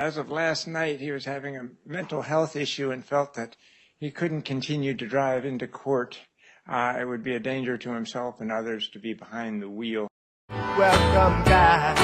As of last night, he was having a mental health issue and felt that he couldn't continue to drive into court. It would be a danger to himself and others to be behind the wheel. Welcome back.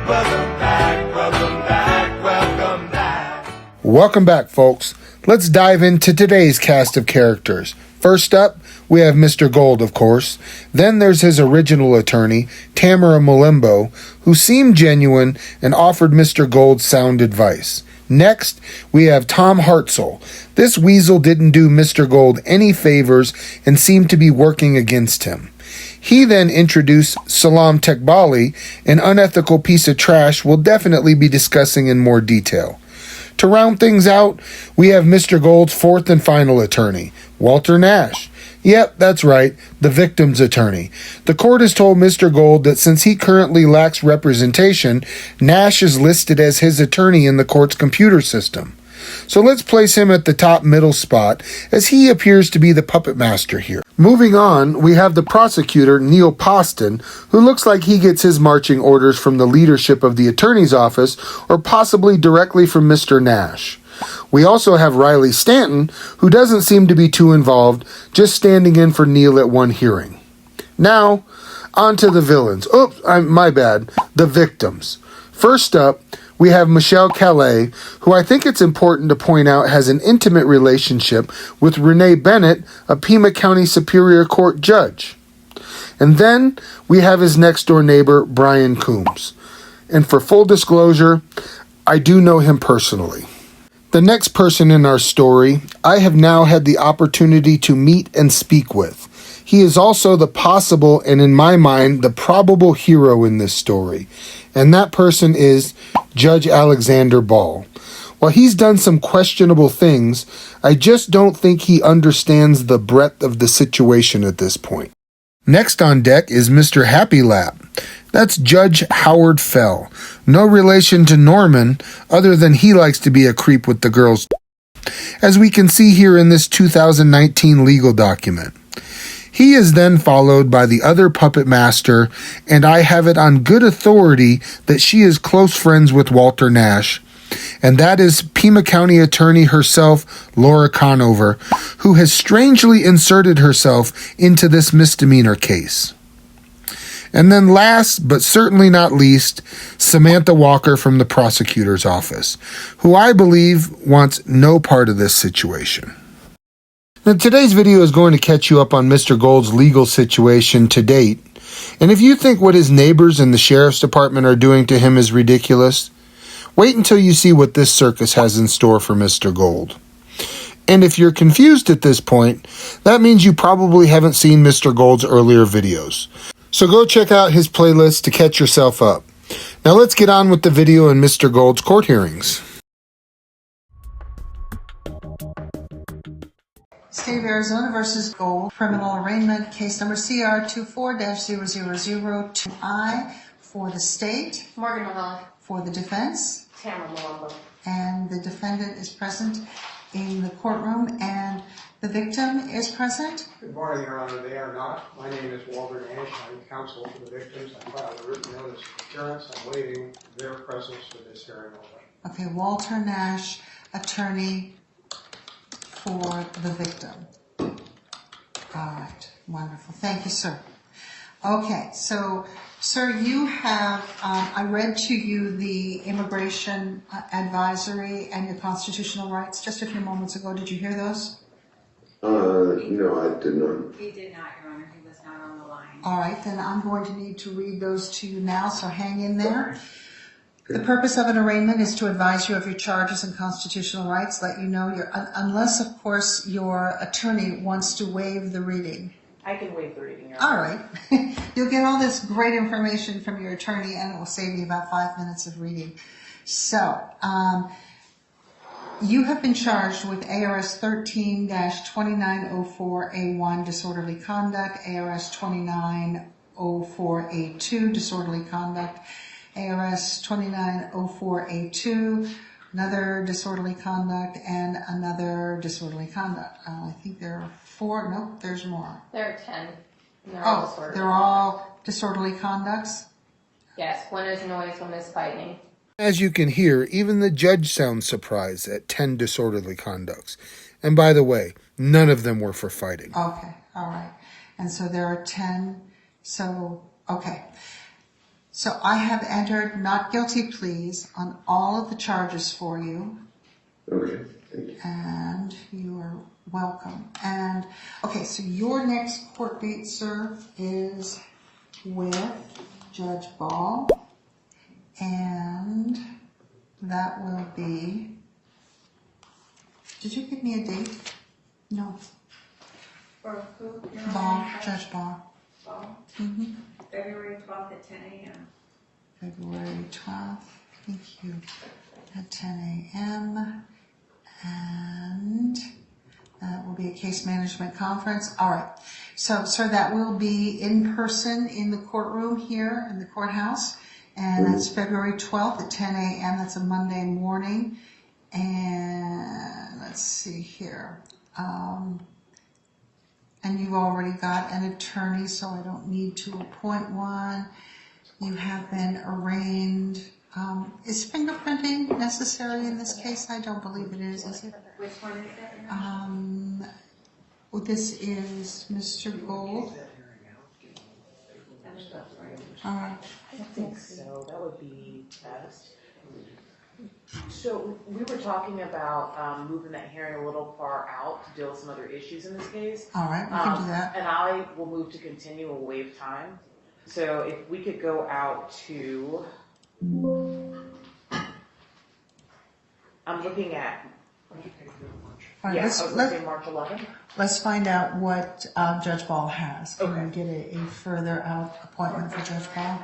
Welcome back. Welcome back. Welcome back. Welcome back, folks. Let's dive into today's cast of characters. First up, we have Mr. Gold, of course. Then there's his original attorney, Tamara Malembo, who seemed genuine and offered Mr. Gold sound advice. Next, we have Tom Hartzell. This weasel didn't do Mr. Gold any favors and seemed to be working against him. He then introduced Salam Tekbali, an unethical piece of trash we'll definitely be discussing in more detail. To round things out, we have Mr. Gold's fourth and final attorney, Walter Nash. Yep, that's right, the victim's attorney. The court has told Mr. Gold that since he currently lacks representation, Nash is listed as his attorney in the court's computer system. So let's place him at the top middle spot, as he appears to be the puppet master here. Moving on, we have the prosecutor, Neil Poston, who looks like he gets his marching orders from the leadership of the attorney's office, or possibly directly from Mr. Nash. We also have Riley Stanton, who doesn't seem to be too involved, just standing in for Neil at one hearing. Now, on to the villains. Oops, my bad. The victims. First up, we have Michelle Calais, who I think it's important to point out has an intimate relationship with Renee Bennett, a Pima County Superior Court judge. And then we have his next-door neighbor, Brian Coombs. And for full disclosure, I do know him personally. The next person in our story, I have now had the opportunity to meet and speak with. He is also the possible, and in my mind, the probable hero in this story. And that person is Judge Alexander Ball. While he's done some questionable things, I just don't think he understands the breadth of the situation at this point. Next on deck is Mr. Happy Lap. That's Judge Howard Fell. No relation to Norman, other than he likes to be a creep with the girls, as we can see here in this 2019 legal document. He is then followed by the other puppet master, and I have it on good authority that she is close friends with Walter Nash, and that is Pima County attorney herself, Laura Conover, who has strangely inserted herself into this misdemeanor case. And then last, but certainly not least, Samantha Walker from the prosecutor's office, who I believe wants no part of this situation. Now, today's video is going to catch you up on Mr. Gold's legal situation to date, and if you think what his neighbors and the sheriff's department are doing to him is ridiculous, wait until you see what this circus has in store for Mr. Gold. And if you're confused at this point, that means you probably haven't seen Mr. Gold's earlier videos. So go check out his playlist to catch yourself up. Now let's get on with the video and Mr. Gold's court hearings. State of Arizona versus Gold, criminal arraignment, case number CR 24-0002I for the state. Morgan Mahal. For the defense. Tamara Malembo. And the defendant is present in the courtroom, and the victim is present. Good morning, Your Honor. They are not. My name is Walter Nash. I'm counsel for the victims. I filed a written notice of appearance. I'm waiting their presence for this hearing only. Okay, Walter Nash, attorney for the victim. All right, wonderful. Thank you, sir. Okay, so, sir, you have, I read to you the immigration advisory and your constitutional rights just a few moments ago. Did you hear those? No, I did not. He did not, Your Honor. He was not on the line. All right, then I'm going to need to read those to you now, so hang in there. The purpose of an arraignment is to advise you of your charges and constitutional rights, let you know unless, of course, your attorney wants to waive the reading. I can waive the reading, Your Honor. All right. You'll get all this great information from your attorney, and it will save you about 5 minutes of reading. So, you have been charged with ARS 13-2904A1, disorderly conduct, ARS 2904A2, disorderly conduct, ARS 2904A2, another disorderly conduct, and another disorderly conduct. I think there are 4. Nope, there's more. There are 10. And they're all disorderly they're all disorderly conducts? Yes, one is noise, one is fighting. As you can hear, even the judge sounds surprised at 10 disorderly conducts. And by the way, none of them were for fighting. Okay, all right. And so there are 10, so, okay. So I have entered not guilty pleas on all of the charges for you. Okay, thank you. And you are welcome. And, okay, so your next court date, sir, is with Judge Ball. And that will be, did you give me a date? No. For who? Ball, Judge Ball. Ball? Mm-hmm. February 12th at 10 a.m. February 12th, thank you, at 10 a.m. And that will be a case management conference. All right. So, sir, that will be in person in the courtroom here in the courthouse. And that's February 12th at 10 a.m. That's a Monday morning. And let's see here. And you've already got an attorney, so I don't need to appoint one. You have been arraigned. Is fingerprinting necessary in this case? I don't believe it is it? Which one is it? Well, this is Mr. Gold. I think so. That would be best. So we were talking about moving that hearing a little far out to deal with some other issues in this case. All right, we can do that. And I will move to continue and waive time. So if we could go out to, I'm looking at, All right, yes, I was going to say March 11th. let's find out what Judge Ball has. Can Okay. we get a further out appointment for Judge Ball?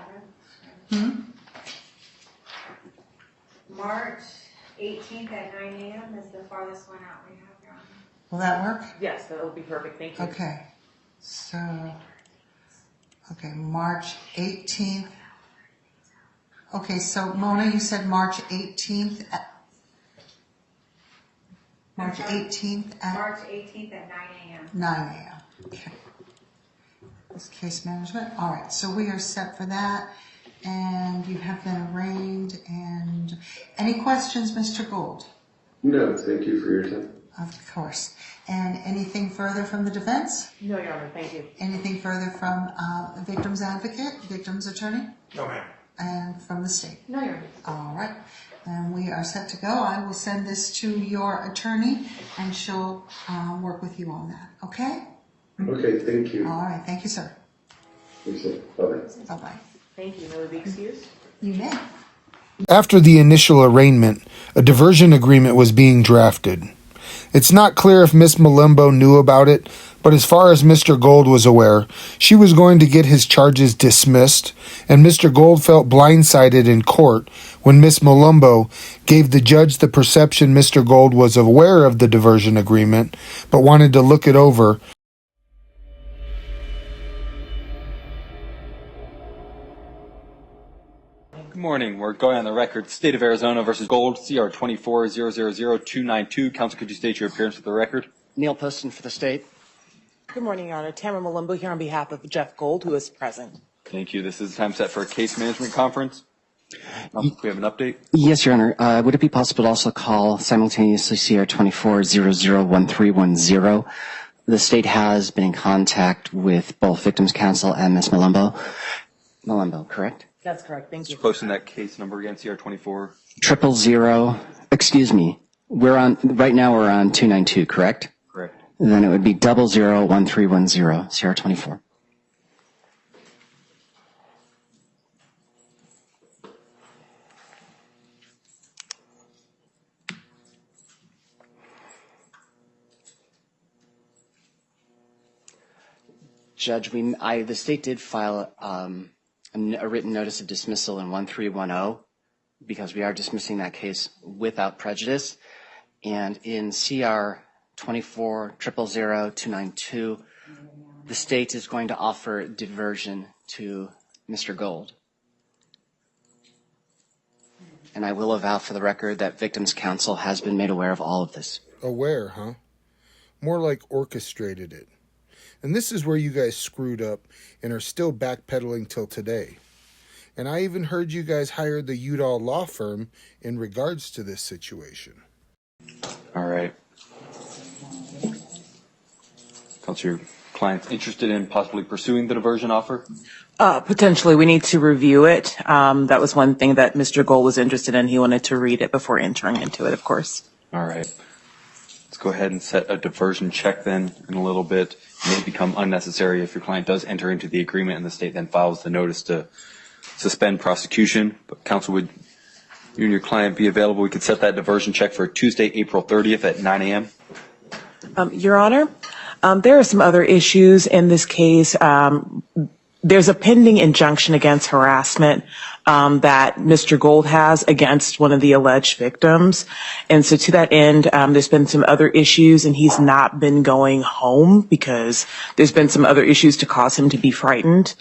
March 18th at 9 a.m. is the farthest one out we have, Your Honor. Will that work? Yes, that would be perfect. Thank you. Okay. So, okay, March 18th. Okay, so Mona, you said March 18th at March 18th at March 18th at 9 a.m. 9 a.m. Okay. This case management. All right, so we are set for that. And you have been arraigned. And any questions, Mr. Gold? No, thank you for your time. Of course. And anything further from the defense? No, Your Honor, thank you. Anything further from a victim's advocate, victim's attorney? No, ma'am. And from the state? No, Your Honor. All right. And we are set to go. I will send this to your attorney and she'll work with you on that. Okay? Okay, thank you. All right. Thank you, sir. Thanks, sir. Bye-bye. Bye-bye. Thank you. May we be excused? You may. After the initial arraignment, a diversion agreement was being drafted. It's not clear if Miss Malembo knew about it, but as far as Mr. Gold was aware, she was going to get his charges dismissed, and Mr. Gold felt blindsided in court when Miss Malembo gave the judge the perception Mr. Gold was aware of the diversion agreement, but wanted to look it over. Good morning. We're going on the record. State of Arizona versus Gold, CR 24000292. Counsel, could you state your appearance for the record? Neil Poston for the state. Good morning, Your Honor. Tamara Malimbo here on behalf of Jeff Gold, who is present. Thank you. This is time set for a case management conference. We have an update. Yes, Your Honor. Would it be possible to also call simultaneously CR 24001310? The state has been in contact with both Victims Counsel and Ms. Malembo. Malembo, correct? That's correct. Thank you. Posting that case number again, CR 24. 000. Excuse me. Right now we're on 292, correct? Correct. And then it would be 001310, CR 24. Judge, the state did file a written notice of dismissal in 1310 because we are dismissing that case without prejudice. And in CR 24000292, the state is going to offer diversion to Mr. Gold. And I will avow for the record that Victims Counsel has been made aware of all of this. Aware, huh? More like orchestrated it. And this is where you guys screwed up and are still backpedaling till today. And I even heard you guys hired the Udall law firm in regards to this situation. All right. Counsel, your client's interested in possibly pursuing the diversion offer? Potentially, we need to review it. That was one thing that Mr. Gold was interested in. He wanted to read it before entering into it, of course. All right. Let's go ahead and set a diversion check then in a little bit. It may become unnecessary if your client does enter into the agreement and the state then files the notice to suspend prosecution. But counsel, would you and your client be available? We could set that diversion check for Tuesday, April 30th at 9 a.m. Your Honor, there are some other issues in this case. There's a pending injunction against harassment that Mr. Gold has against one of the alleged victims. And so to that end, there's been some other issues, and he's not been going home because there's been some other issues to cause him to be frightened.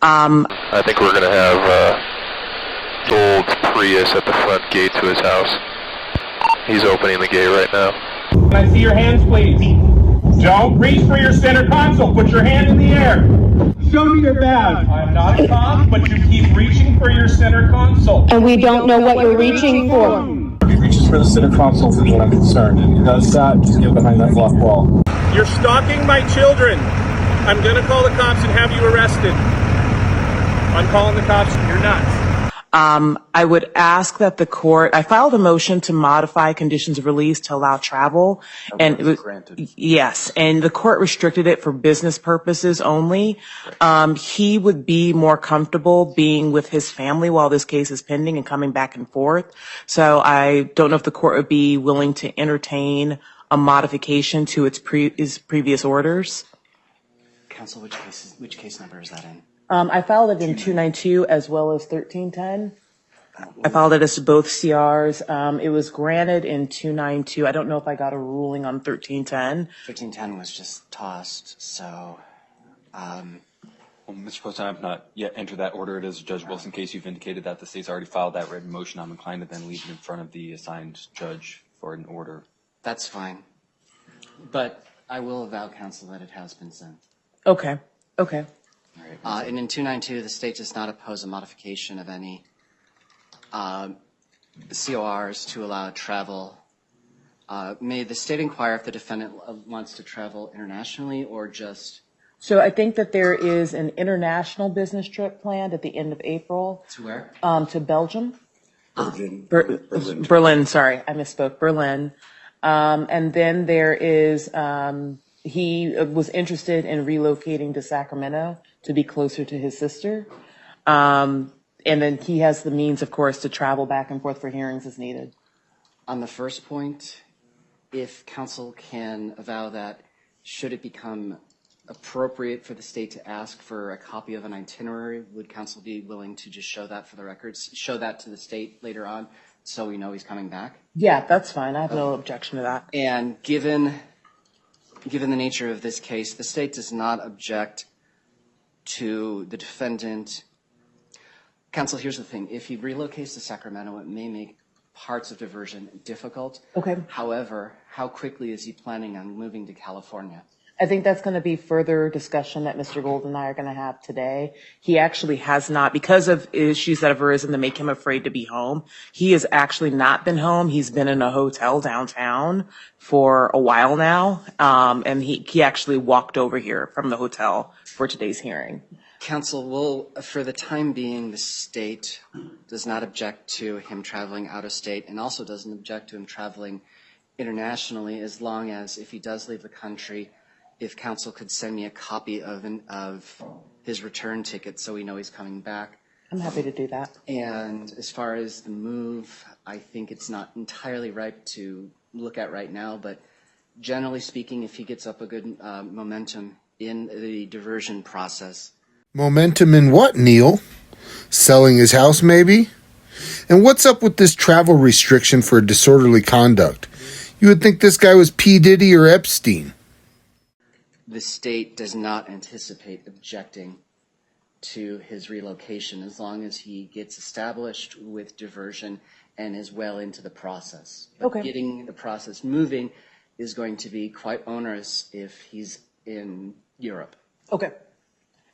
I think we're going to have Gold's Prius at the front gate to his house. He's opening the gate right now. Can I see your hands, please? Don't reach for your center console. Put your hand in the air. Show me your badge. I'm not a cop, but you keep reaching for your center console. And we don't know what you're reaching for. He reaches for the center console is what I'm concerned. And he does that, just get behind that block wall. You're stalking my children. I'm going to call the cops and have you arrested. I'm calling the cops. You're nuts. I would ask that the court, I filed a motion to modify conditions of release to allow travel. And it was granted. Yes. And the court restricted it for business purposes only. He would be more comfortable being with his family while this case is pending and coming back and forth. So I don't know if the court would be willing to entertain a modification to his previous orders. Counsel, which case number is that in? I filed it in 292 as well as 1310. I filed it as both CRs. It was granted in 292. I don't know if I got a ruling on 1310. 1310 was just tossed, so. Well, Mr. President, I have not yet entered that order. It is Judge Wilson case. You've indicated that the state's already filed that written motion. I'm inclined to then leave it in front of the assigned judge for an order. That's fine. But I will avow, counsel, that it has been sent. Okay. Okay. All right. And in 292, the state does not oppose a modification of any CORs to allow travel. May the state inquire if the defendant wants to travel internationally or just? So I think that there is an international business trip planned at the end of April. To where? To Belgium. Berlin. Berlin, sorry, I misspoke. Berlin. And then there is, he was interested in relocating to Sacramento to be closer to his sister. And then he has the means, of course, to travel back and forth for hearings as needed. On the first point, if counsel can avow that, should it become appropriate for the state to ask for a copy of an itinerary, would counsel be willing to just show that for the records, show that to the state later on so we know he's coming back? Yeah, that's fine. I have no objection to that. And given the nature of this case, the state does not object to the defendant. Counsel, here's the thing. If he relocates to Sacramento, it may make parts of diversion difficult. Okay. However, how quickly is he planning on moving to California? I think that's going to be further discussion that Mr. Gold and I are going to have today. He actually has not, because of issues that have arisen that make him afraid to be home, he has actually not been home. He's been in a hotel downtown for a while now, and he actually walked over here from the hotel for today's hearing. Counsel, for the time being, the state does not object to him traveling out of state and also doesn't object to him traveling internationally, as long as, if he does leave the country, if counsel could send me a copy of his return ticket so we know he's coming back. I'm happy to do that. And as far as the move, I think it's not entirely ripe to look at right now, but generally speaking, if he gets up a good momentum in the diversion process. Momentum in what, Neil? Selling his house, maybe? And what's up with this travel restriction for disorderly conduct? You would think this guy was P. Diddy or Epstein. The state does not anticipate objecting to his relocation as long as he gets established with diversion and is well into the process. But okay. Getting the process moving is going to be quite onerous if he's in Europe. Okay.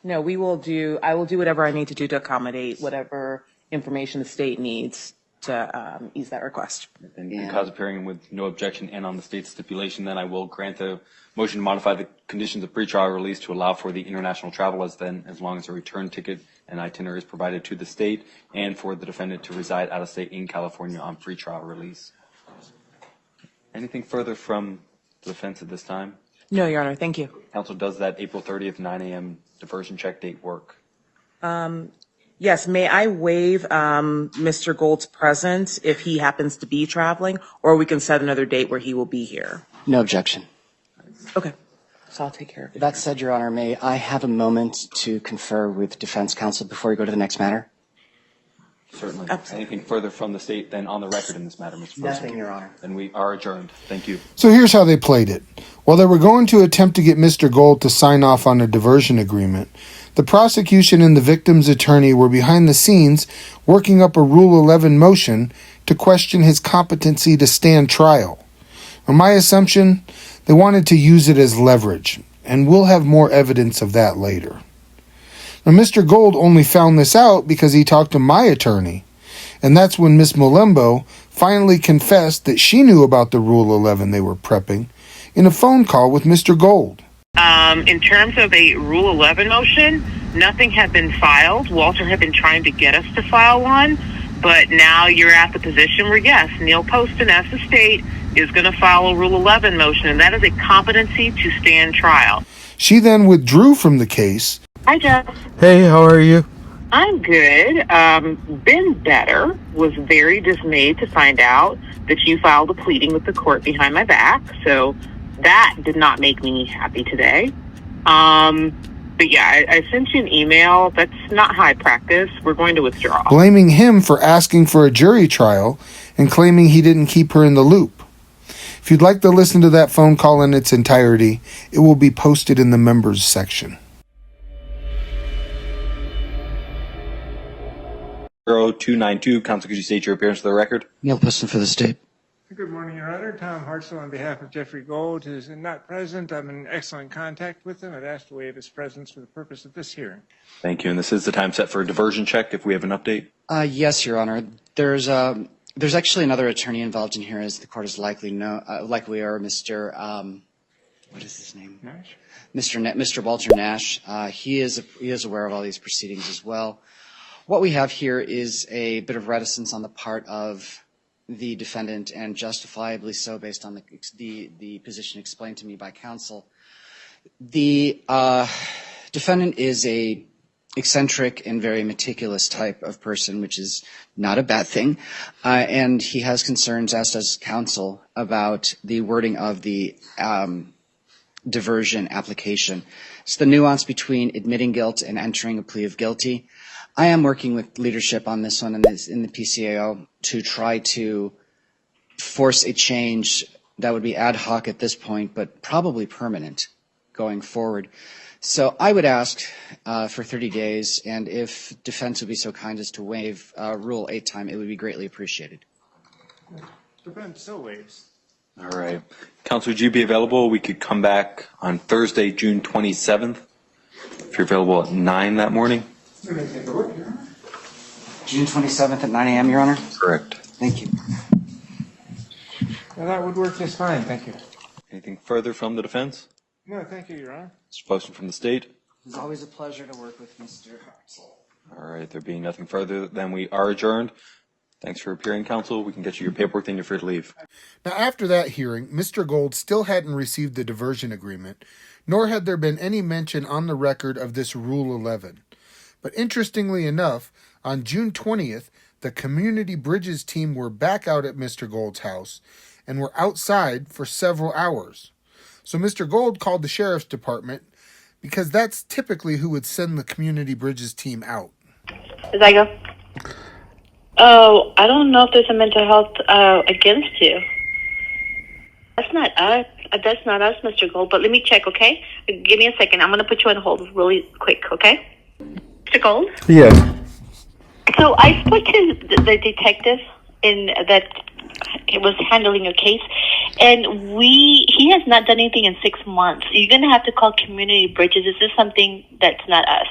No, I will do whatever I need to do to accommodate whatever information the state needs to ease that request. And because appearing with no objection and on the state's stipulation, then I will grant the motion to modify the conditions of pretrial release to allow for the international travel as long as a return ticket and itinerary is provided to the state, and for the defendant to reside out of state in California on pretrial release. Anything further from the defense at this time? No, Your Honor. Thank you. Counsel, does that April 30th, 9 a.m. diversion check date work? Yes. May I waive Mr. Gold's presence if he happens to be traveling, or we can set another date where he will be here? No objection. Okay. So I'll take care of it. That said, Your Honor, may I have a moment to confer with defense counsel before we go to the next matter? Certainly. Absolutely. Anything further from the state then on the record in this matter, Mr. President? Nothing, Your Honor. Then we are adjourned. Thank you. So here's how they played it. While they were going to attempt to get Mr. Gold to sign off on a diversion agreement, the prosecution and the victim's attorney were behind the scenes working up a Rule 11 motion to question his competency to stand trial. Now, my assumption, they wanted to use it as leverage, and we'll have more evidence of that later. Now, Mr. Gold only found this out because he talked to my attorney, and that's when Miss Molembo finally confessed that she knew about the Rule 11 they were prepping in a phone call with Mr. Gold. In terms of a Rule 11 motion, nothing had been filed. Walter had been trying to get us to file one, but now you're at the position where, yes, Neil Poston, as the state, is going to file a Rule 11 motion, and that is a competency to stand trial. She then withdrew from the case. Hi, Jeff. Hey, how are you? I'm good. Been better. Was very dismayed to find out that you filed a pleading with the court behind my back, so that did not make me happy today. But yeah, I sent you an email. That's not high practice. We're going to withdraw. Blaming him for asking for a jury trial and claiming he didn't keep her in the loop. If you'd like to listen to that phone call in its entirety, it will be posted in the members section. 0292, counsel, could you state your appearance for the record? Neil Poston for the state. Good morning, Your Honor. Tom Hartzell on behalf of Jeffrey Gold, who's not present. I'm in excellent contact with him. I'd asked to waive his presence for the purpose of this hearing. Thank you. And this is the time set for a diversion check if we have an update. Yes, Your Honor. There's actually another attorney involved in here, as the court is likely aware, Mr. What is his name? Nash? Mr. Walter Nash. He is aware of all these proceedings as well. What we have here is a bit of reticence on the part of the defendant, and justifiably so, based on the position explained to me by counsel. The defendant is a eccentric and very meticulous type of person, which is not a bad thing, and he has concerns, as does counsel, about the wording of the diversion application. It's the nuance between admitting guilt and entering a plea of guilty. I am working with leadership on this one in the PCAO to try to force a change that would be ad hoc at this point, but probably permanent going forward. So I would ask for 30 days, and if defense would be so kind as to waive Rule 8 time, it would be greatly appreciated. Defense so waives. All right. Counsel, would you be available? We could come back on Thursday, June 27th, if you're available at 9 that morning. Let me take a look, Your Honor. June 27th at 9 a.m., Your Honor? Correct. Thank you. Well, that would work just fine, thank you. Anything further from the defense? No, thank you, Your Honor. Mr. Poston from the state? It's always a pleasure to work with Mr. Hartzell. All right. There being nothing further, then we are adjourned. Thanks for appearing, counsel. We can get you your paperwork, then you're free to leave. Now, after that hearing, Mr. Gold still hadn't received the diversion agreement, nor had there been any mention on the record of this Rule 11. But interestingly enough, on June 20th, the Community Bridges team were back out at Mr. Gold's house and were outside for several hours. So Mr. Gold called the sheriff's department because that's typically who would send the Community Bridges team out. As I go? Oh, I don't know if there's a mental health against you. That's not us. That's not us, Mr. Gold. But let me check, okay? Give me a second. I'm going to put you on hold really quick, okay? Mr. Gold? Yes. So I spoke to the detective that was handling your case, And he has not done anything in 6 months. You're going to have to call Community Bridges. This is something that's not us.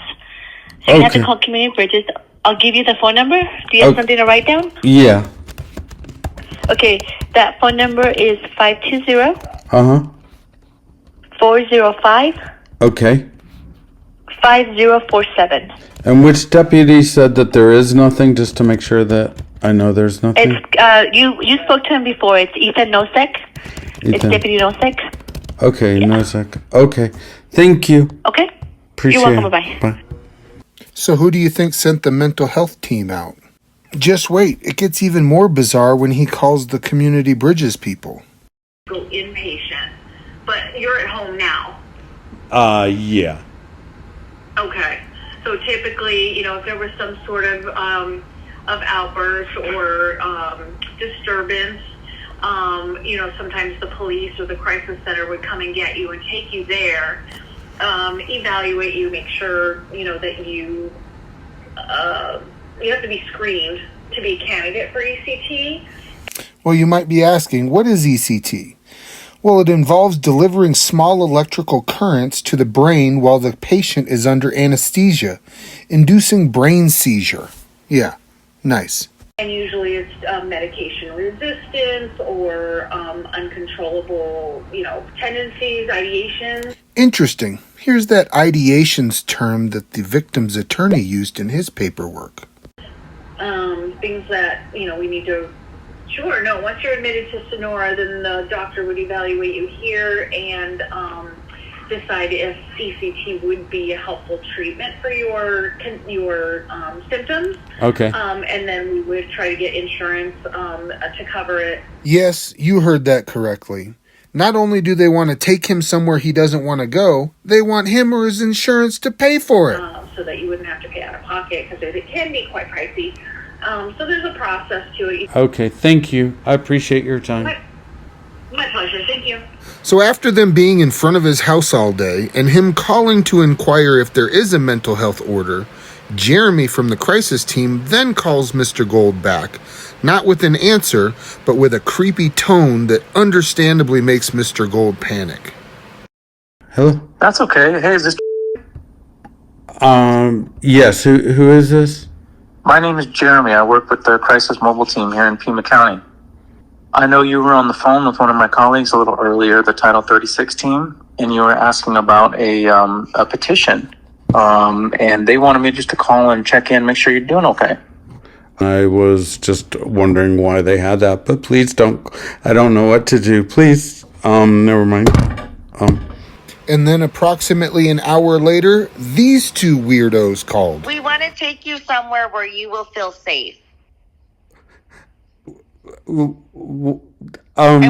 So you have to call Community Bridges. I'll give you the phone number. Do you have something to write down? Yeah. Okay, that phone number is 520 Uh-huh. 405 Okay. 5047. And which deputy said that there is nothing, just to make sure that I know there's nothing? It's you spoke to him before. It's Ethan Nosek. It's Ethan. Deputy Nosek. Okay, no sec. Okay. Thank you. Okay. Appreciate You're welcome. it. Bye-bye. Bye. So who do you think sent the mental health team out? Just wait, it gets even more bizarre when he calls the Community Bridges people. Go inpatient, but you're at home now. Yeah. Okay. So typically, if there was some sort of outburst or disturbance, sometimes the police or the crisis center would come and get you and take you there, evaluate you, make sure, that you have to be screened to be a candidate for ECT. Well, you might be asking, what is ECT? Well, it involves delivering small electrical currents to the brain while the patient is under anesthesia, inducing brain seizure. Yeah, nice. And usually it's medication resistance or uncontrollable, tendencies, ideations. Interesting. Here's that ideations term that the victim's attorney used in his paperwork. Things that, we need to... Sure, no, once you're admitted to Sonora, then the doctor would evaluate you here and decide if ECT would be a helpful treatment for your symptoms. Okay. And then we would try to get insurance to cover it. Yes, you heard that correctly. Not only do they want to take him somewhere he doesn't want to go, they want him or his insurance to pay for it. So that you wouldn't have to pay out of pocket because it can be quite pricey. So there's a process to it. Okay, thank you. I appreciate your time. My pleasure. Thank you. So after them being in front of his house all day and him calling to inquire if there is a mental health order, Jeremy from the crisis team then calls Mr. Gold back, not with an answer, but with a creepy tone that understandably makes Mr. Gold panic. Hello? That's okay. Hey, is this... Yes, who is this? My name is Jeremy. I work with the crisis mobile team here in Pima County. I know you were on the phone with one of my colleagues a little earlier, the Title 36 team, and you were asking about a petition. And they wanted me just to call and check in, make sure you're doing okay. I was just wondering why they had that, but please don't. I don't know what to do. Please, never mind. And then approximately an hour later, these two weirdos called. We want to take you somewhere where you will feel safe. And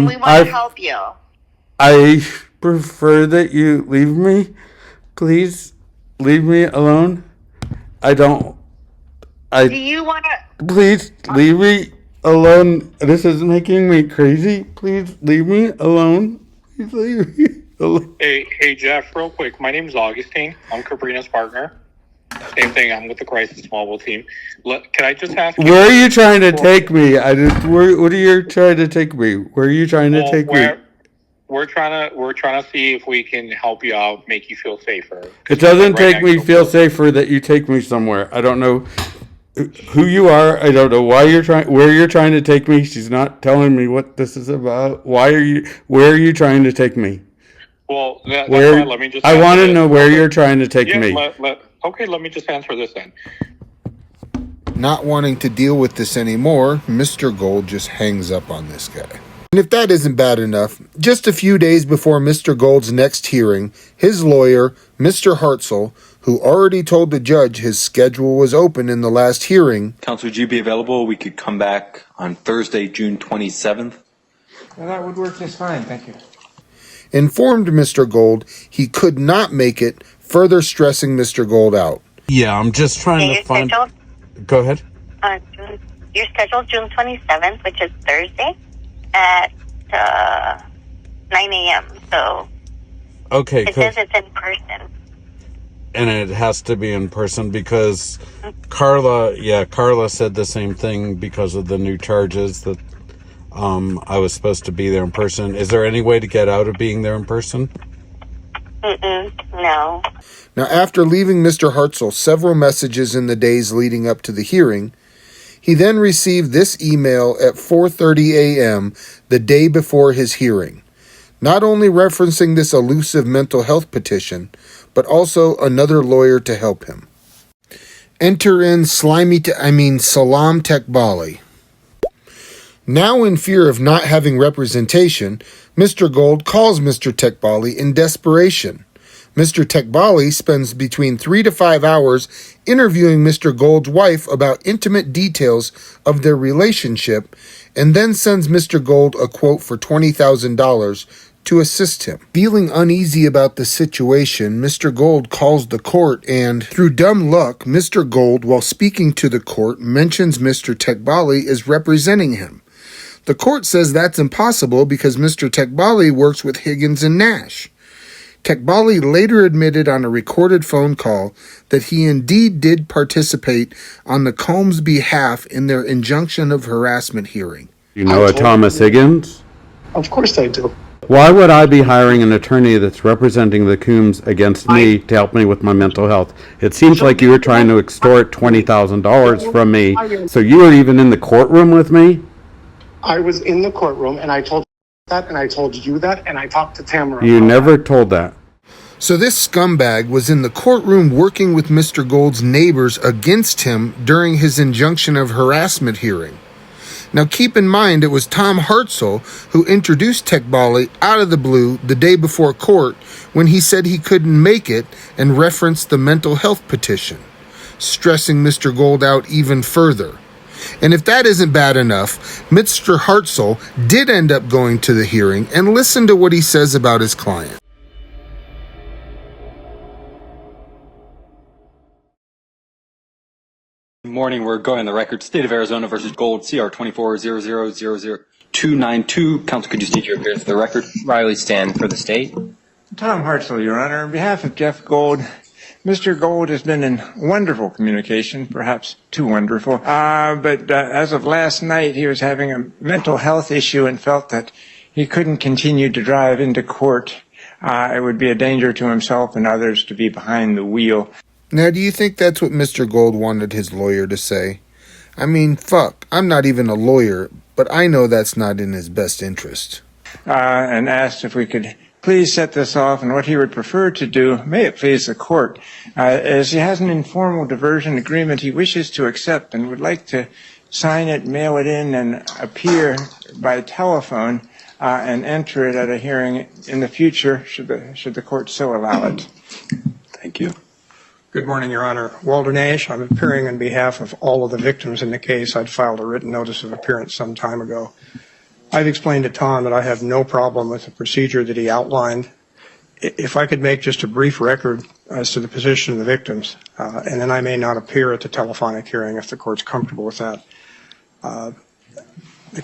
we want to help you. I prefer that you leave me. Please, leave me alone. Do you want to... Please, leave me alone. This is making me crazy. Please, leave me alone. Please, leave me alone. Hey, Jeff, real quick. My name is Augustine. I'm Cabrina's partner. Same thing. I'm with the crisis mobile team. Can I just ask? Where are you trying to take me? What are you trying to take me? Where are you trying to take me? We're trying to see if we can help you out, make you feel safer. It doesn't take me feel safer that you take me somewhere. I don't know who you are. I don't know where you're trying to take me. She's not telling me what this is about. Where are you trying to take me? Well, that's fine. Let me just... I want to know where you're trying to take me. Okay, let me just answer this then. Not wanting to deal with this anymore, Mr. Gold just hangs up on this guy. And if that isn't bad enough, just a few days before Mr. Gold's next hearing, his lawyer, Mr. Hartzell, who already told the judge his schedule was open in the last hearing... Counsel, would you be available? We could come back on Thursday, June 27th. Well, that would work just fine, thank you. Informed Mr. Gold he could not make it, further stressing Mr. Gold out. Yeah, I'm just trying to find... Go ahead. You're scheduled June 27th, which is Thursday, at 9 a.m. So okay, it says it's in person. And it has to be in person because Carla said the same thing because of the new charges that I was supposed to be there in person. Is there any way to get out of being there in person? No. Now, after leaving Mr. Hartzell several messages in the days leading up to the hearing, he then received this email at 4:30 a.m. the day before his hearing, not only referencing this elusive mental health petition, but also another lawyer to help him. Enter in Salam Tekbali. Now in fear of not having representation, Mr. Gold calls Mr. Tekbali in desperation. Mr. Tekbali spends between 3 to 5 hours interviewing Mr. Gold's wife about intimate details of their relationship, and then sends Mr. Gold a quote for $20,000 to assist him. Feeling uneasy about the situation, Mr. Gold calls the court and, through dumb luck, Mr. Gold, while speaking to the court, mentions Mr. Tekbali is representing him. The court says that's impossible because Mr. Tekbali works with Higgins and Nash. Tekbali later admitted on a recorded phone call that he indeed did participate on the Combs' behalf in their injunction of harassment hearing. You know a Thomas Higgins? Of course I do. Why would I be hiring an attorney that's representing the Combs against me to help me with my mental health? It seems like you were trying to extort $20,000 from me. So you were even in the courtroom with me? I was in the courtroom and I told that and I told you that and I talked to Tamara. You never told that. So this scumbag was in the courtroom working with Mr. Gold's neighbors against him during his injunction of harassment hearing. Now keep in mind it was Tom Hartzell who introduced Tekbali out of the blue the day before court when he said he couldn't make it and referenced the mental health petition, stressing Mr. Gold out even further. And if that isn't bad enough, Mr. Hartzell did end up going to the hearing and listen to what he says about his client. Good morning. We're going on the record. State of Arizona versus Gold, CR 24-0000292. Counsel, could you state your appearance for the record? Riley Stan for the state. Tom Hartzell, Your Honor. On behalf of Jeff Gold, Mr. Gold has been in wonderful communication, perhaps too wonderful. But as of last night, he was having a mental health issue and felt that he couldn't continue to drive into court. It would be a danger to himself and others to be behind the wheel. Now, do you think that's what Mr. Gold wanted his lawyer to say? I mean, fuck, I'm not even a lawyer, but I know that's not in his best interest. And asked if we could please set this off and what he would prefer to do, may it please the court, as he has an informal diversion agreement he wishes to accept and would like to sign it, mail it in, and appear by telephone and enter it at a hearing in the future, should the court so allow it. Thank you. Good morning, Your Honor. Walter Nash. I'm appearing on behalf of all of the victims in the case. I'd filed a written notice of appearance some time ago. I've explained to Tom that I have no problem with the procedure that he outlined. If I could make just a brief record as to the position of the victims, and then I may not appear at the telephonic hearing if the court's comfortable with that. The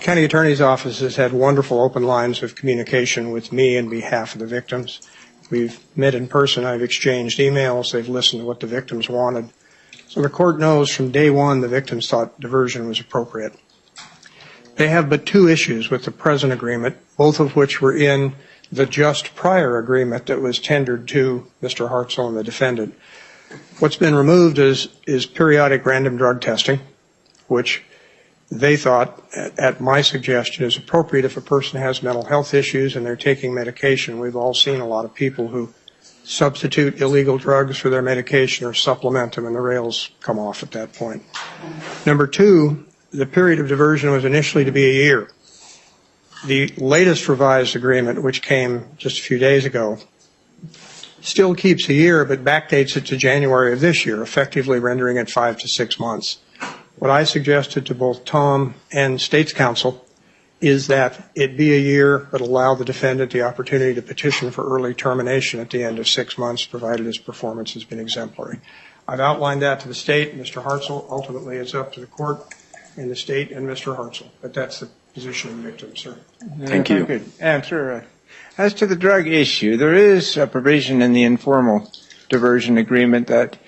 county attorney's office has had wonderful open lines of communication with me on behalf of the victims. We've met in person. I've exchanged emails. They've listened to what the victims wanted. So the court knows from day one the victims thought diversion was appropriate. They have but two issues with the present agreement, both of which were in the just prior agreement that was tendered to Mr. Hartzell and the defendant. What's been removed is periodic random drug testing, which they thought, at my suggestion, is appropriate if a person has mental health issues and they're taking medication. We've all seen a lot of people who substitute illegal drugs for their medication or supplement them, and the rails come off at that point. Number two, the period of diversion was initially to be a year. The latest revised agreement, which came just a few days ago, still keeps a year but backdates it to January of this year, effectively rendering it 5 to 6 months. What I suggested to both Tom and State's Counsel is that it be a year but allow the defendant the opportunity to petition for early termination at the end of 6 months, provided his performance has been exemplary. I've outlined that to the state, Mr. Hartzell. Ultimately, it's up to the court and the state and Mr. Hartzell. But that's the position of the victim, sir. Thank you. If I could answer, as to the drug issue, there is a provision in the informal diversion agreement that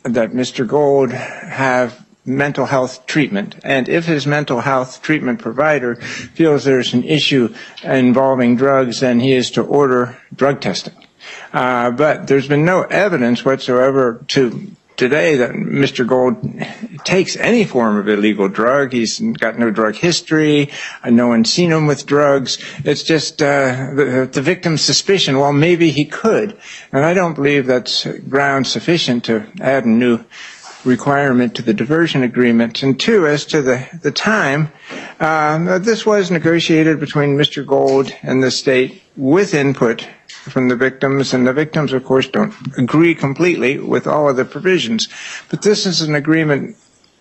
Mr. Gold have mental health treatment. And if his mental health treatment provider feels there's an issue involving drugs, then he is to order drug testing. But there's been no evidence whatsoever to today that Mr. Gold takes any form of illegal drug. He's got no drug history. No one's seen him with drugs. It's just the victim's suspicion, well, maybe he could. And I don't believe that's ground sufficient to add a new requirement to the diversion agreement. And two, as to the time, this was negotiated between Mr. Gold and the state with input from the victims, and the victims, of course, don't agree completely with all of the provisions. But this is an agreement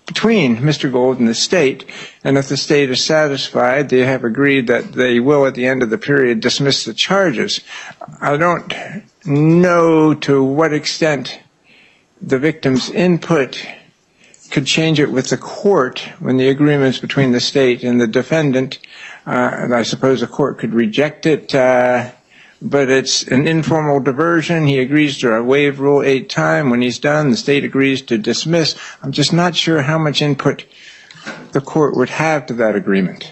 between Mr. Gold and the state, and if the state is satisfied, they have agreed that they will, at the end of the period, dismiss the charges. I don't know to what extent the victim's input could change it with the court when the agreement's between the state and the defendant. And I suppose the court could reject it, but it's an informal diversion. He agrees to waive Rule 8 time. When he's done, the state agrees to dismiss. I'm just not sure how much input the court would have to that agreement.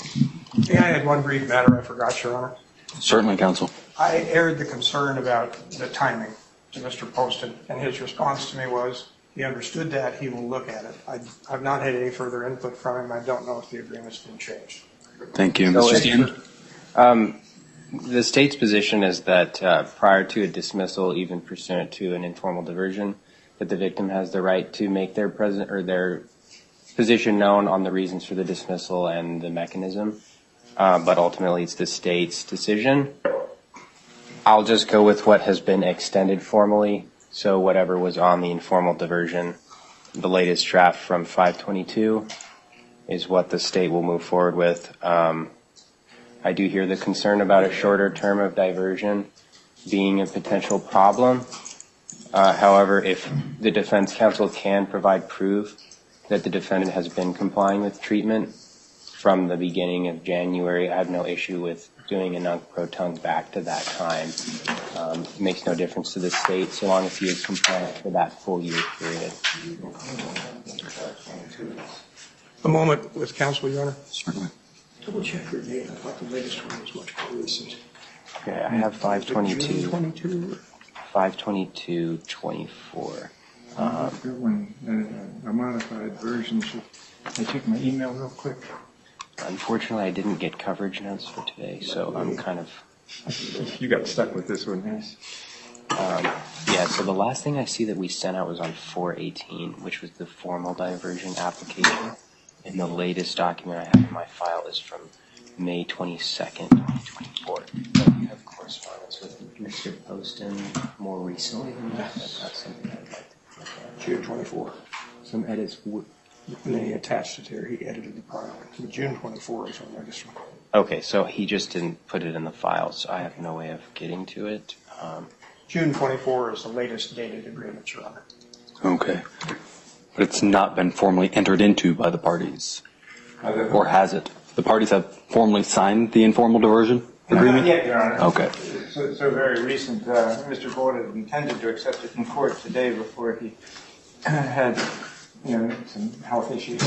May I add one brief matter I forgot, Your Honor? Certainly, counsel. I aired the concern about the timing to Mr. Poston, and his response to me was he understood that, he will look at it. I've not had any further input from him. I don't know if the agreement's been changed. Thank you. Mr. Steen? The state's position is that prior to a dismissal, even pursuant to an informal diversion, that the victim has the right to make their position known on the reasons for the dismissal and the mechanism. But ultimately, it's the state's decision. I'll just go with what has been extended formally. So whatever was on the informal diversion, the latest draft from 522 is what the state will move forward with. I do hear the concern about a shorter term of diversion being a potential problem. However, if the defense counsel can provide proof that the defendant has been complying with treatment from the beginning of January, I have no issue with doing a nunc-pro-tunc back to that time. It makes no difference to the state so long as he is compliant for that full year period. A moment with counsel, Your Honor. Certainly. Double check your date. I thought the latest one was much more recent. Okay, I have 522. 22. 522.24. A modified version. Should I check my email real quick? Unfortunately, I didn't get coverage notes for today, so I'm kind of... You got stuck with this one, yes? Yeah, so the last thing I see that we sent out was on 4/18, which was the formal diversion application. And the latest document I have in my file is from May 22nd, 2024. But you have correspondence with Mr. Poston more recently than that? That's not something I'd like to look at. June 24. Some edits And then he attached it here. He edited the prior one. The June 24 is on the latest one. Okay, so he just didn't put it in the file, so I have no way of getting to it. June 24 is the latest dated agreement, Your Honor. Okay. But it's not been formally entered into by the parties. Or has it? The parties have formally signed the informal diversion agreement? Not yet, Your Honor. Okay. So very recent. Mr. Gold had intended to accept it in court today before he had, some health issues.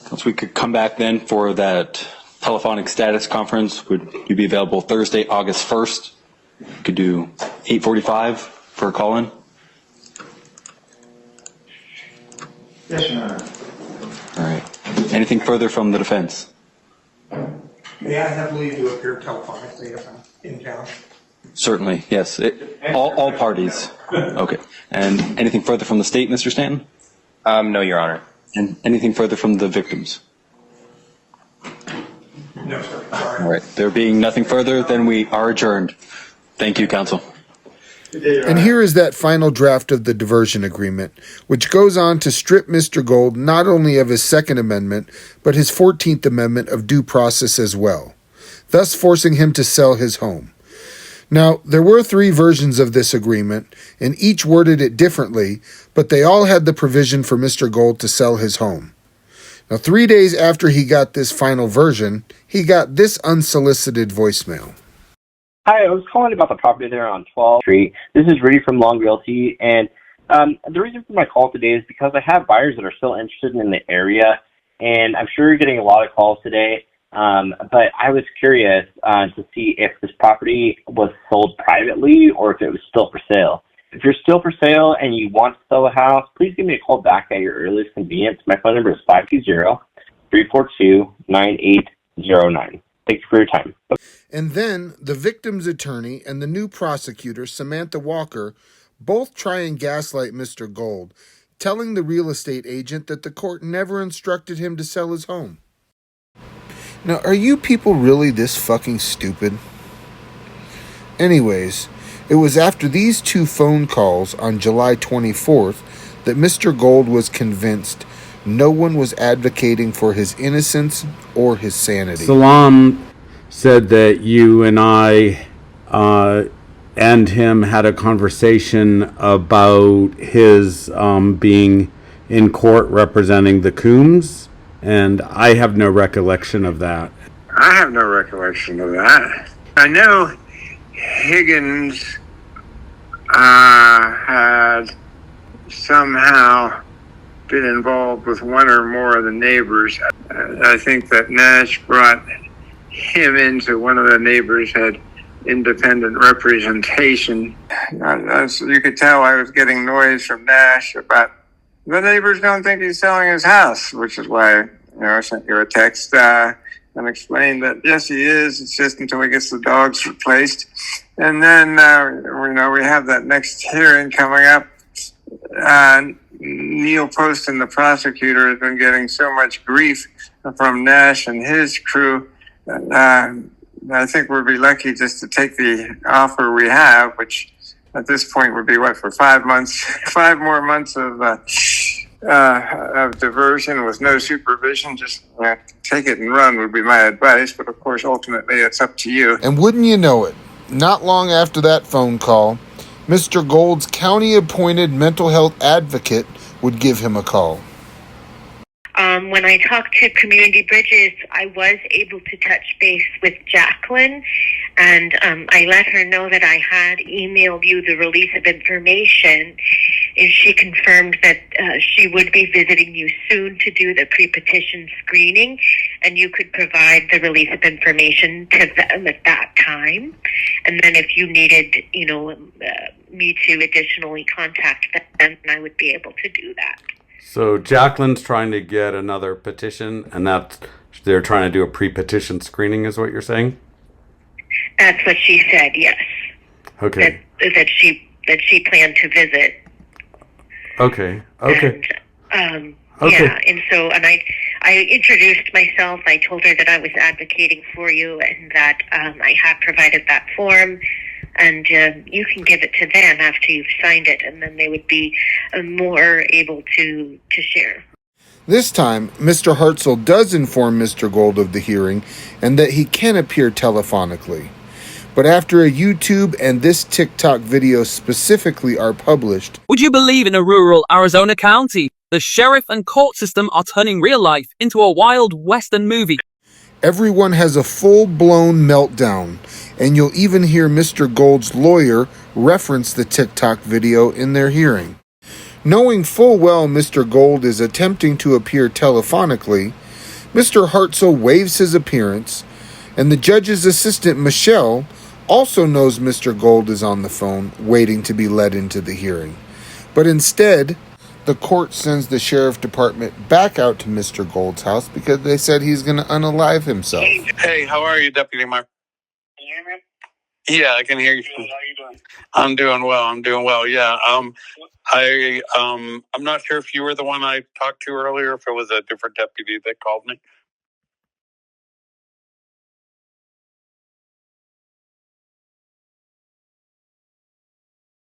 So we could come back then for that telephonic status conference. Would you be available Thursday, August 1st? You could do 8:45 for a call-in. Yes, Your Honor. All right. Anything further from the defense? May I have leave to appear telephonically if I'm in town? Certainly, yes. All parties. Okay. And anything further from the state, Mr. Stanton? No, Your Honor. And anything further from the victims? No, sir. Sorry. All right. There being nothing further, then we are adjourned. Thank you, counsel. And here is that final draft of the diversion agreement, which goes on to strip Mr. Gold not only of his Second Amendment, but his 14th Amendment of due process as well, thus forcing him to sell his home. Now, there were 3 versions of this agreement, and each worded it differently, but they all had the provision for Mr. Gold to sell his home. Now, 3 days after he got this final version, he got this unsolicited voicemail. Hi, I was calling about the property there on 12th Street. This is Rudy from Long Realty, and The reason for my call today is because I have buyers that are still interested in the area, and I'm sure you're getting a lot of calls today. But I was curious to see if this property was sold privately or if it was still for sale. If you're still for sale and you want to sell the house, please give me a call back at your earliest convenience. My phone number is 520-342-9809. Thanks for your time. And then the victim's attorney and the new prosecutor, Samantha Walker, both try and gaslight Mr. Gold, telling the real estate agent that the court never instructed him to sell his home. Now, are you people really this fucking stupid? Anyways, it was after these two phone calls on July 24th that Mr. Gold was convinced no one was advocating for his innocence or his sanity. Salam said that you and I and him had a conversation about his being in court representing the Coombs, and I have no recollection of that. I have no recollection of that. I know Higgins had somehow been involved with one or more of the neighbors. I think that Nash brought him into one of the neighbors had independent representation. As you could tell, I was getting noise from Nash about the neighbors don't think he's selling his house, which is why I sent you a text and explained that yes, he is. It's just until he gets the dogs replaced, and then we have that next hearing coming up. Neil Poston, the prosecutor, has been getting so much grief from Nash and his crew. I think we'd be lucky just to take the offer we have, which at this point would be for 5 months, 5 more months of diversion with no supervision. Just take it and run would be my advice. But of course, ultimately, it's up to you. And wouldn't you know it, not long after that phone call, Mr. Gold's county-appointed mental health advocate would give him a call. When I talked to Community Bridges, I was able to touch base with Jacqueline, and I let her know that I had emailed you the release of information, and she confirmed that she would be visiting you soon to do the pre-petition screening, and you could provide the release of information to them at that time. And then if you needed, me to additionally contact them, I would be able to do that. So Jacqueline's trying to get another petition, and they're trying to do a pre-petition screening, is what you're saying? That's what she said, yes. Okay. That she planned to visit. Okay. And, yeah, and so, and I introduced myself. I told her that I was advocating for you and that I had provided that form. And you can give it to them after you've signed it, and then they would be more able to share. This time, Mr. Hartzell does inform Mr. Gold of the hearing and that he can appear telephonically. But after a YouTube and this TikTok video specifically are published... Would you believe in a rural Arizona county? The sheriff and court system are turning real life into a wild western movie. Everyone has a full-blown meltdown, and you'll even hear Mr. Gold's lawyer reference the TikTok video in their hearing. Knowing full well Mr. Gold is attempting to appear telephonically, Mr. Hartzell waives his appearance, and the judge's assistant, Michelle, also knows Mr. Gold is on the phone, waiting to be led into the hearing. But instead, the court sends the sheriff department back out to Mr. Gold's house because they said he's going to unalive himself. Hey, how are you, Deputy Mark? Can you hear me? Yeah, I can hear you. How are you doing? I'm doing well. Yeah. I'm not sure if you were the one I talked to earlier, if it was a different deputy that called me.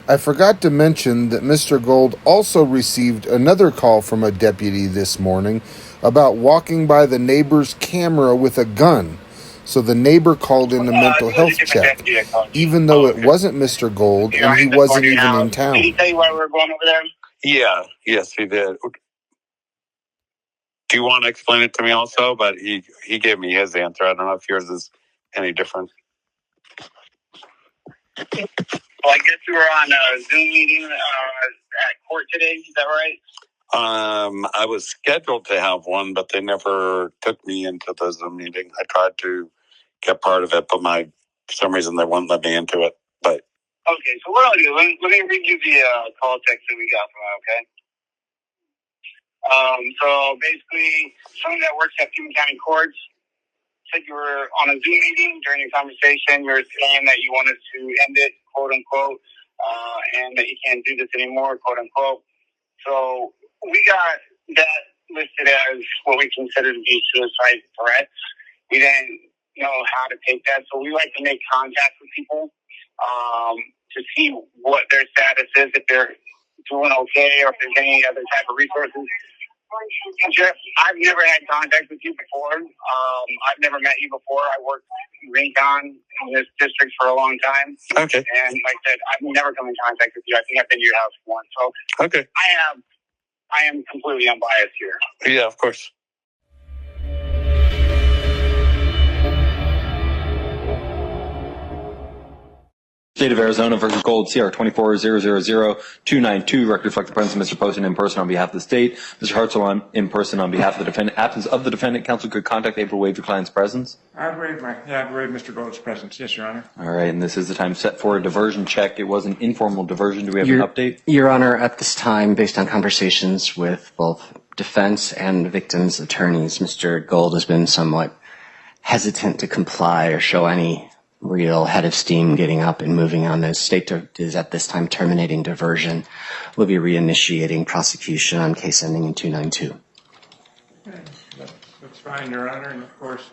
I forgot to mention that Mr. Gold also received another call from a deputy this morning about walking by the neighbor's camera with a gun. So the neighbor called in a mental health check, even though it wasn't Mr. Gold and he wasn't even in town. Did he tell you why we were going over there? Yeah, yes, he did. Do you want to explain it to me also? But he gave me his answer. I don't know if yours is any different. So I guess you were on a Zoom meeting at court today. Is that right? I was scheduled to have one, but they never took me into the Zoom meeting. I tried to get part of it, but for some reason they wouldn't let me into it. But okay, so what I'll do, let me read you the call text that we got from them, okay? So basically, someone that works at Pima County Courts said you were on a Zoom meeting during your conversation. You were saying that you wanted to end it, quote unquote, and that you can't do this anymore, quote unquote. So we got that listed as what we consider to be suicide threats. We didn't know how to take that, so we like to make contact with people to see what their status is, if they're doing okay, or if there's any other type of resources. Jeff, I've never had contact with you before. I've never met you before. I worked in Rincon in this district for a long time. Okay. And like I said, I've never come in contact with you. I think I've been to your house once. So okay. I am completely unbiased here. Yeah, of course. State of Arizona versus Gold, CR 24000292. Record reflect the presence of Mr. Poston in person on behalf of the state. Mr. Hartzell in person on behalf of the defendant. Absence of the defendant, counsel could contact able to waive your client's presence. I've waived Mr. Gold's presence. Yes, Your Honor. All right, and this is the time set for a diversion check. It was an informal diversion. Do we have an update? Your Honor, at this time, based on conversations with both defense and the victim's attorneys, Mr. Gold has been somewhat hesitant to comply or show any real head of steam getting up and moving on. The state is at this time terminating diversion. We'll be reinitiating prosecution on case ending in 292. That's fine, Your Honor. And of course,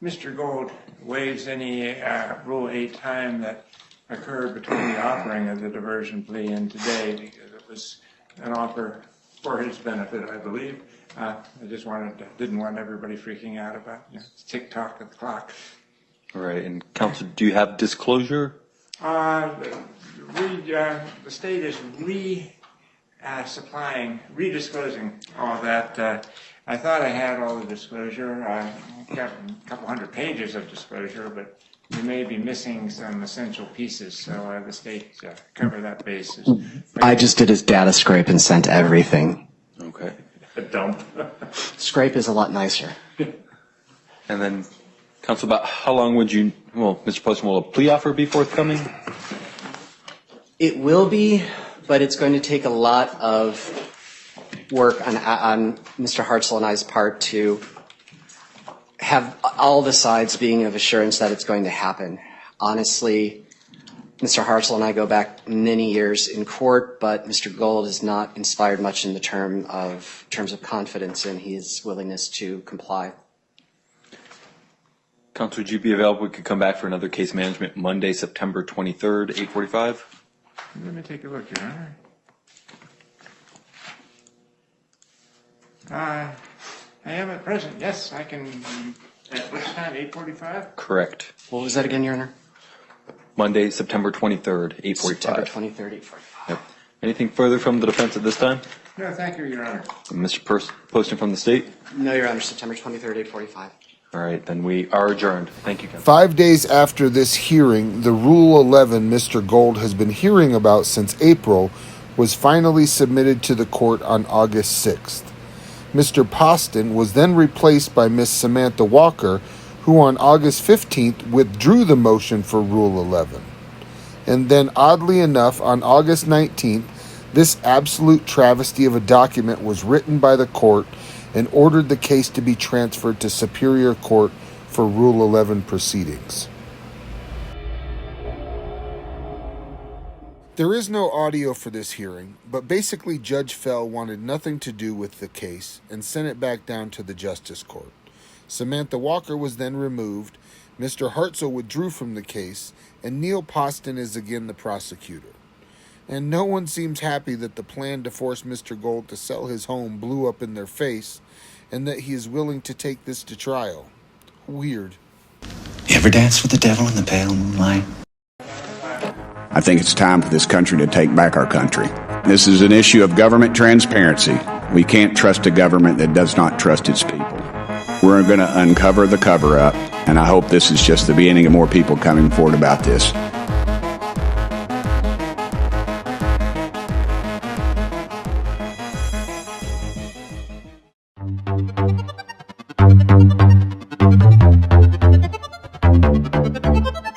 Mr. Gold waives any Rule 8 time that occurred between the offering of the diversion plea and today, because it was an offer for his benefit, I believe. I just didn't want everybody freaking out about tick-tock of the clock. All right, and counsel, do you have disclosure? The state is redisclosing all that. I thought I had all the disclosure. I've got a couple hundred pages of disclosure, but we may be missing some essential pieces, so the state cover that basis. I just did his data scrape and sent everything. Okay. A dump. Scrape is a lot nicer. And then, counsel, about how long would Mr. Poston, will a plea offer be forthcoming? It will be, but it's going to take a lot of work on Mr. Hartzell and I's part to have all the sides being of assurance that it's going to happen. Honestly, Mr. Hartzell and I go back many years in court, but Mr. Gold has not inspired much in the terms of confidence in his willingness to comply. Counsel, would you be available? We could come back for another case management Monday, September 23rd, 8:45. Let me take a look, Your Honor. I am at present. Yes, I can. At which time? 8:45? Correct. What was that again, Your Honor? Monday, September 23rd, 8:45. September 23rd, 8:45. Yep. Anything further from the defense at this time? No, thank you, Your Honor. Mr. Poston from the state? No, Your Honor. September 23rd, 8:45. All right, then we are adjourned. Thank you, counsel. 5 days after this hearing, the Rule 11 Mr. Gold has been hearing about since April was finally submitted to the court on August 6th. Mr. Poston was then replaced by Miss Samantha Walker, who on August 15th withdrew the motion for Rule 11. And then, oddly enough, on August 19th, this absolute travesty of a document was written by the court and ordered the case to be transferred to Superior Court for Rule 11 proceedings. There is no audio for this hearing, but basically Judge Fell wanted nothing to do with the case and sent it back down to the Justice Court. Samantha Walker was then removed, Mr. Hartzell withdrew from the case, and Neil Poston is again the prosecutor. And no one seems happy that the plan to force Mr. Gold to sell his home blew up in their face, and that he is willing to take this to trial. Weird. You ever dance with the devil in the pale moonlight? I think it's time for this country to take back our country. This is an issue of government transparency. We can't trust a government that does not trust its people. We're going to uncover the cover-up, and I hope this is just the beginning of more people coming forward about this. Bye.